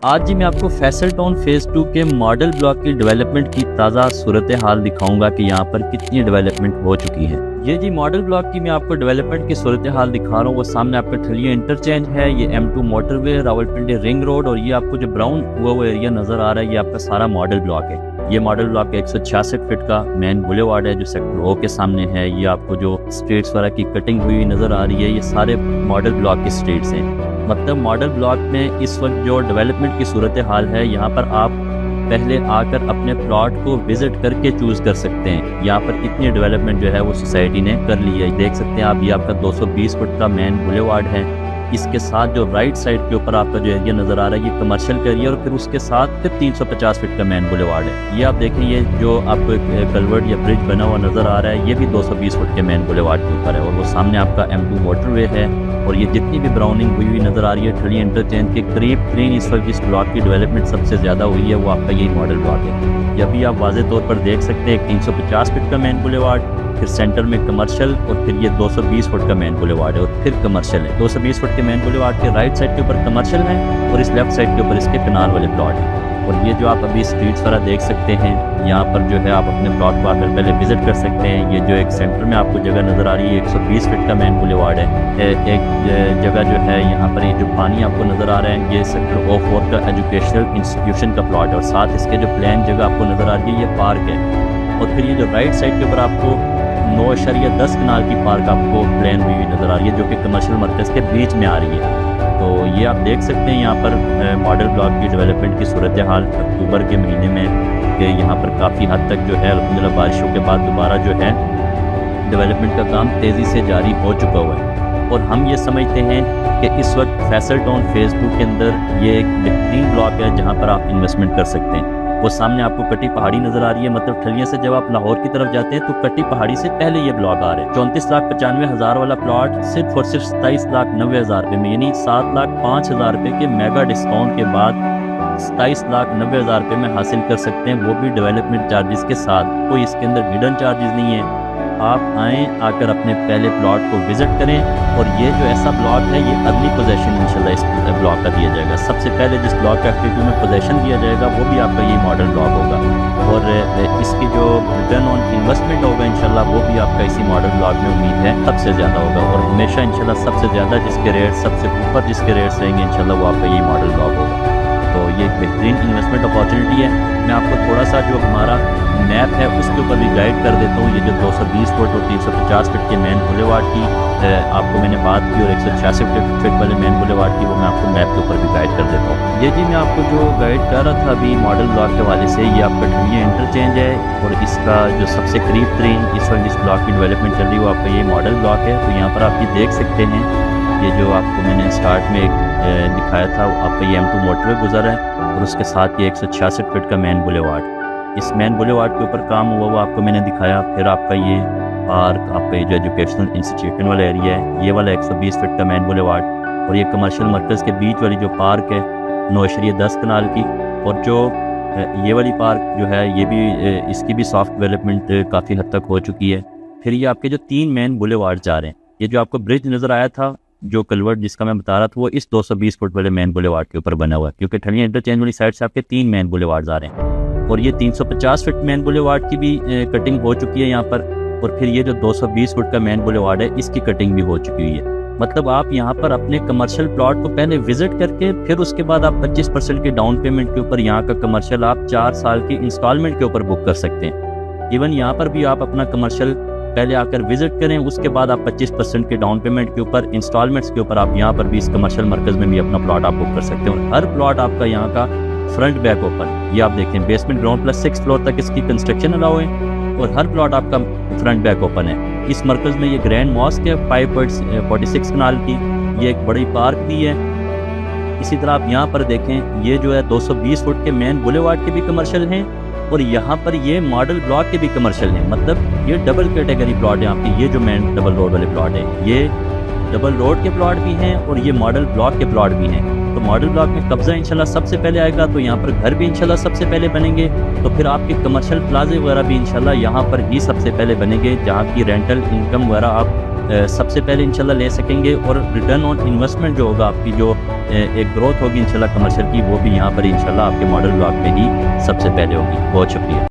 आज जी मैं आपको फैसल टाउन फेज़ 2 के मॉडल ब्लॉक की डेवलपमेंट की ताज़ा सूरत हाल दिखाऊंगा कि यहाँ पर कितनी डेवलपमेंट हो चुकी है। ये जी मॉडल ब्लॉक की मैं आपको डेवलपमेंट की सूरत हाल दिखा रहा हूँ। वो सामने आपका ठलिया इंटरचेंज है, ये M2 motorway, Rawalpindi ring road, और ये आपको जो ब्राउन हुआ एरिया नज़र आ रहा है ये आपका सारा मॉडल ब्लॉक है। ये मॉडल ब्लॉक 166 फीट का मेन बुलेवार्ड है जो सेक्टर ओ के सामने है। ये आपको जो स्ट्रीट्स वगैरह की कटिंग हुई नज़र आ रही है, ये सारे मॉडल ब्लॉक के स्ट्रीट्स हैं। मतलब मॉडल ब्लॉक में इस वक्त जो डेवलपमेंट की सूरत हाल है, यहाँ पर आप पहले आकर अपने प्लॉट को विजिट करके चूज़ कर सकते हैं। यहाँ पर इतनी डेवलपमेंट जो है वो सोसाइटी ने कर ली है। देख सकते हैं आप, ये आपका 220 फुट का मेन बुलेवार्ड है। इसके साथ जो राइट साइड के ऊपर आपका जो एरिया नज़र आ रहा है ये कमर्शियल का एरिया, और फिर उसके साथ फिर 350 फीट का मेन बुलेवार्ड है। ये आप देखें, ये जो आपको एक कलवर्ट या ब्रिज बना हुआ नज़र आ रहा है ये भी 220 फुट के मेन बुलेवार्ड के ऊपर है। और वो सामने आपका M2 मोटरवे है। और ये जितनी भी ब्राउनिंग हुई नज़र आ रही है ठलिया इंटरचेंज के करीब इस वक्त जिस ब्लॉक की डेवलपमेंट सबसे ज़्यादा हुई है वो आपका यही मॉडल ब्लॉक है। ये अभी आप वाज़े तौर पर देख सकते हैं 350 फीट का मेन बुलेवार्ड, फिर सेंटर में कमर्शियल, और फिर ये 220 फुट का मेन बुलेवार्ड है और फिर कमर्शियल है। 220 फुट के मेन बुलेवार्ड के राइट साइड के ऊपर कमर्शियल है और इस लेफ्ट साइड के ऊपर इसके कनाल वाले प्लॉट हैं। और ये जो आप अभी स्ट्रीट्स वगैरह देख सकते हैं, यहाँ पर जो है आप अपने प्लॉट को आकर पहले विजिट कर सकते हैं। ये जो एक सेंटर में आपको जगह नज़र आ रही है 120 फीट का मेन बुलेवार्ड है। एक जगह जो है यहाँ पर ये जो पानी आपको नज़र आ रहा है ये सेक्टर O4 का एजुकेशनल इंस्टीट्यूशन का प्लॉट है, और साथ इसके जो प्लान जगह आपको नज़र आ रही है ये पार्क है। और फिर ये जो राइट साइड के ऊपर आपको 9.10 कनाल की पार्क आपको प्लान हुई नज़र आ रही है जो कि कमर्शियल मार्केट्स के बीच में आ रही है। तो ये आप देख सकते हैं यहाँ पर मॉडल ब्लॉक की डेवलपमेंट की सूरत हाल अक्टूबर के महीने में कि यहाँ पर काफ़ी हद तक जो है अल्हम्दुलिल्लाह बारिशों के बाद दोबारा जो है डेवलपमेंट का काम तेज़ी से जारी हो चुका हुआ है। और हम ये समझते हैं कि इस वक्त फैसल टाउन फेज़ 2 के अंदर ये एक बेहतरीन ब्लॉक है जहाँ पर आप इन्वेस्टमेंट कर सकते हैं। वो सामने आपको कटी पहाड़ी नज़र आ रही है, मतलब ठलिया से जब आप लाहौर की तरफ जाते हैं तो कटी पहाड़ी से पहले ये ब्लॉक आ रहा है। 34,95,000 वाला प्लॉट सिर्फ और सिर्फ 27,90,000 रुपये में, यानी 7,05,000 रुपये के मेगा डिस्काउंट के बाद 27,90,000 रुपये में हासिल कर सकते हैं, वो भी डेवलपमेंट चार्जेस के साथ। कोई इसके अंदर हिडन चार्जेस नहीं है। आप आएँ, आकर अपने पहले प्लॉट को विज़िट करें। और ये जो ऐसा ब्लॉक है ये अर्ली पोजेशन इंशाल्लाह इस ब्लॉक का दिया जाएगा। सबसे पहले जिस ब्लॉक का एक्टिविटी में पोजेशन दिया जाएगा वो भी आपका ये मॉडल ब्लॉक होगा। और इसकी जो रिटर्न ऑन इन्वेस्टमेंट होगा इंशाल्लाह वो भी आपका इसी मॉडल ब्लॉक में उम्मीद है सबसे ज़्यादा होगा। और हमेशा इंशाल्लाह सबसे ज़्यादा जिसके रेट सबसे ऊपर जिसके रेट्स रहेंगे इंशाल्लाह वो आपका ये मॉडल ब्लॉक होगा। तो ये एक बेहतरीन इन्वेस्टमेंट अपॉर्चुनिटी है। मैं आपको थोड़ा सा जो हमारा मैप है उसके ऊपर भी गाइड कर देता हूँ। ये जो 220 फुट और 350 फीट के मेन बुलेवार्ड की आपको मैंने बात की, और 166 फीट वाले मेन बुलेवार्ड की वो मैं आपको मैप के ऊपर भी गाइड कर देता हूँ। ये जी मैं आपको जो गाइड कर रहा था अभी मॉडल ब्लॉक के हवाले से, ये आपका ठलिया इंटरचेंज है और इसका जो सबसे करीब तरीन इस वक्त जिस ब्लॉक की डेवलपमेंट चल रही है वो आपका ये मॉडल ब्लॉक है। तो यहाँ पर आप ये देख सकते हैं, ये जो आपको मैंने स्टार्ट में दिखाया था आपका ये M2 मोटरवे गुजर है और उसके साथ ये 166 फीट का मेन बुलेवार्ड। इस मेन बुलेवार्ड के ऊपर काम हुआ वो आपको मैंने दिखाया। फिर आपका ये पार्क, आपका ये जो एजुकेशनल इंस्टीट्यूशन वाला एरिया है, ये वाला 120 फीट का मेन बुलेवार्ड, और ये कमर्शियल मर्कज़ के बीच वाली जो पार्क है 9.10 कनाल की। और जो ये वाली पार्क जो है ये भी इसकी भी सॉफ्ट डेवलपमेंट काफ़ी हद तक हो चुकी है। फिर ये आपके जो 3 मेन बुलेवार्ड जा रहे हैं, ये जो आपको ब्रिज नज़र आया था जो कलवर्ट जिसका मैं बता रहा था वो इस 220 फुट वाले मेन बुलेवार्ड के ऊपर बना हुआ है, क्योंकि ठलिया इंटरचेंज वाली साइड से आपके 3 मेन बुलेवार्ड आ रहे हैं। और ये 350 फीट मेन बुलेवार्ड की भी कटिंग हो चुकी है यहाँ पर। और फिर ये जो 220 फुट का मेन बुलेवार्ड है इसकी कटिंग भी हो चुकी हुई है। मतलब आप यहाँ पर अपने कमर्शियल प्लॉट को पहले विजिट करके फिर उसके बाद आप 25% के डाउन पेमेंट के ऊपर यहाँ का कमर्शियल आप 4 साल की इंस्टॉलमेंट के ऊपर बुक कर सकते हैं। इवन यहाँ पर भी आप अपना कमर्शियल पहले आकर विजिट करें, उसके बाद आप 25% के डाउन पेमेंट के ऊपर इंस्टॉलमेंट्स के ऊपर आप यहाँ पर भी इस कमर्शियल मरकज़ में भी अपना प्लॉट आप बुक कर सकते हैं। और हर प्लॉट आपका यहाँ का फ्रंट बैक ओपन, ये आप देखें बेसमेंट ग्राउंड प्लस 6 फ्लोर तक इसकी कंस्ट्रक्शन अलाउ है और हर प्लॉट आपका फ्रंट बैक ओपन है। इस मरकज़ में ये ग्रैंड मॉस्क है 5.46 कनाल की, ये एक बड़ी पार्क भी है। इसी तरह आप यहाँ पर देखें, ये जो है 220 फुट के मेन बुलेवार्ड के भी कमर्शियल हैं और यहाँ पर ये मॉडल ब्लॉक के भी कमर्शियल हैं। मतलब ये डबल कैटेगरी प्लॉट है आपके। ये जो मेन डबल रोड वाले प्लॉट है ये डबल रोड के प्लॉट भी हैं और ये मॉडल ब्लॉक के प्लॉट भी हैं। तो मॉडल ब्लॉक में कब्जा इंशाल्लाह सबसे पहले आएगा, तो यहाँ पर घर भी इंशाल्लाह सबसे पहले बनेंगे। तो फिर आपके कमर्शियल प्लाजे वगैरह भी इंशाल्लाह यहाँ पर ही सबसे पहले बनेंगे, जहाँ की रेंटल इनकम वगैरह आप सबसे पहले इंशाल्लाह ले सकेंगे, और रिटर्न ऑन इन्वेस्टमेंट जो होगा आपकी, जो एक ग्रोथ होगी इंशाल्लाह कमर्शियल की, वो भी यहाँ पर इंशाल्लाह आपके मॉडल ब्लॉक में ही सबसे पहले होगी। बहुत शुक्रिया।